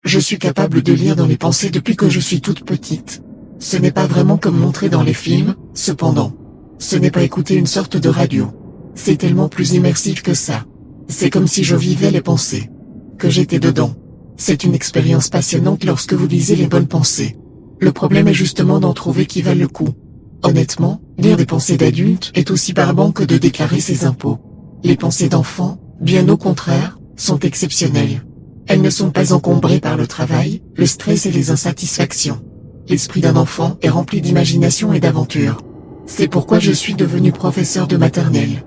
Je suis capable de lire dans les pensées depuis que je suis toute petite. Ce n'est pas vraiment comme montré dans les films, cependant. Ce n'est pas écouter une sorte de radio. C'est tellement plus immersif que ça. C'est comme si je vivais les pensées. Que j'étais dedans. C'est une expérience passionnante lorsque vous lisez les bonnes pensées. Le problème est justement d'en trouver qui valent le coup. Honnêtement, lire des pensées d'adultes est aussi barbant que de déclarer ses impôts. Les pensées d'enfants, bien au contraire, sont exceptionnelles. Elles ne sont pas encombrées par le travail, le stress et les insatisfactions. L'esprit d'un enfant est rempli d'imagination et d'aventure. C'est pourquoi je suis devenu professeur de maternelle.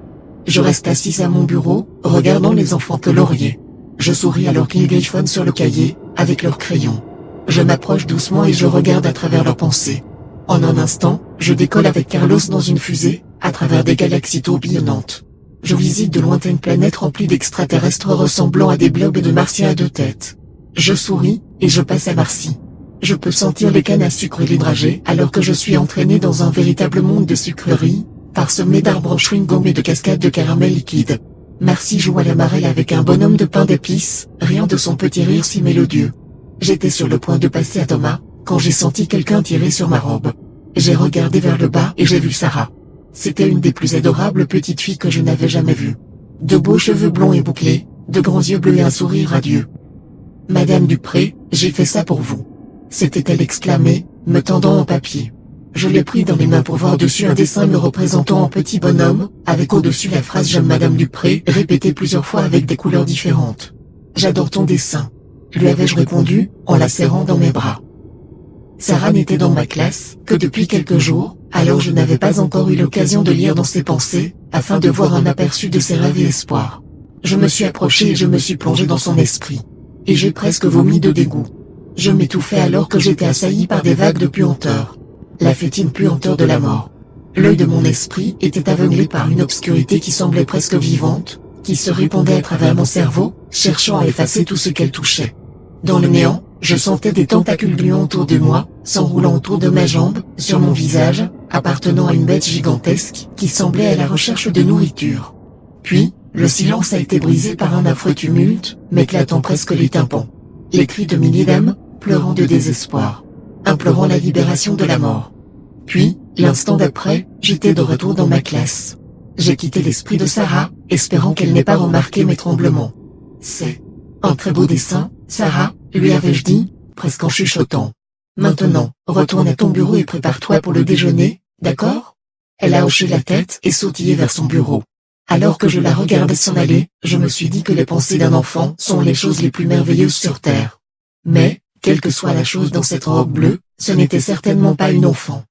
Je reste assise à mon bureau, regardant les enfants colorier. Je souris alors qu'ils griffonnent sur le cahier, avec leurs crayons. Je m'approche doucement et je regarde à travers leurs pensées. En un instant, je décolle avec Carlos dans une fusée, à travers des galaxies tourbillonnantes. Je visite de lointaines planètes remplies d'extraterrestres ressemblant à des blobs de martiens à deux têtes. Je souris, et je passe à Marcy. Je peux sentir les cannes à sucre et les dragées alors que je suis entraîné dans un véritable monde de sucreries, parsemé d'arbres chewing-gum et de cascades de caramel liquide. Marcy joue à la marelle avec un bonhomme de pain d'épices, riant de son petit rire si mélodieux. J'étais sur le point de passer à Thomas, quand j'ai senti quelqu'un tirer sur ma robe. J'ai regardé vers le bas et j'ai vu Sarah. C'était une des plus adorables petites filles que je n'avais jamais vues. De beaux cheveux blonds et bouclés, de grands yeux bleus et un sourire radieux. « Madame Dupré, j'ai fait ça pour vous. » S'était-elle exclamée, me tendant un papier. Je l'ai pris dans les mains pour voir dessus un dessin me représentant en petit bonhomme, avec au-dessus la phrase « J'aime Madame Dupré » répétée plusieurs fois avec des couleurs différentes. « J'adore ton dessin. » lui avais-je répondu, en la serrant dans mes bras. Sarah n'était dans ma classe que depuis quelques jours, alors je n'avais pas encore eu l'occasion de lire dans ses pensées, afin de voir un aperçu de ses rêves et espoirs. Je me suis approché et je me suis plongé dans son esprit. Et j'ai presque vomi de dégoût. Je m'étouffais alors que j'étais assailli par des vagues de puanteur. La fétide puanteur de la mort. L'œil de mon esprit était aveuglé par une obscurité qui semblait presque vivante, qui se répandait à travers mon cerveau, cherchant à effacer tout ce qu'elle touchait. Dans le néant, je sentais des tentacules gluants autour de moi, s'enroulant autour de ma jambe, sur mon visage, appartenant à une bête gigantesque, qui semblait à la recherche de nourriture. Puis, le silence a été brisé par un affreux tumulte, m'éclatant presque les tympans. Les cris de milliers d'âmes, pleurant de désespoir, implorant la libération de la mort. Puis, l'instant d'après, j'étais de retour dans ma classe. J'ai quitté l'esprit de Sarah, espérant qu'elle n'ait pas remarqué mes tremblements. « C'est un très beau dessin, Sarah », lui avais-je dit, presque en chuchotant. « Maintenant, retourne à ton bureau et prépare-toi pour le déjeuner, d'accord ?» Elle a hoché la tête et sautillé vers son bureau. Alors que je la regardais s'en aller, je me suis dit que les pensées d'un enfant sont les choses les plus merveilleuses sur Terre. Mais, quelle que soit la chose dans cette robe bleue, ce n'était certainement pas une enfant.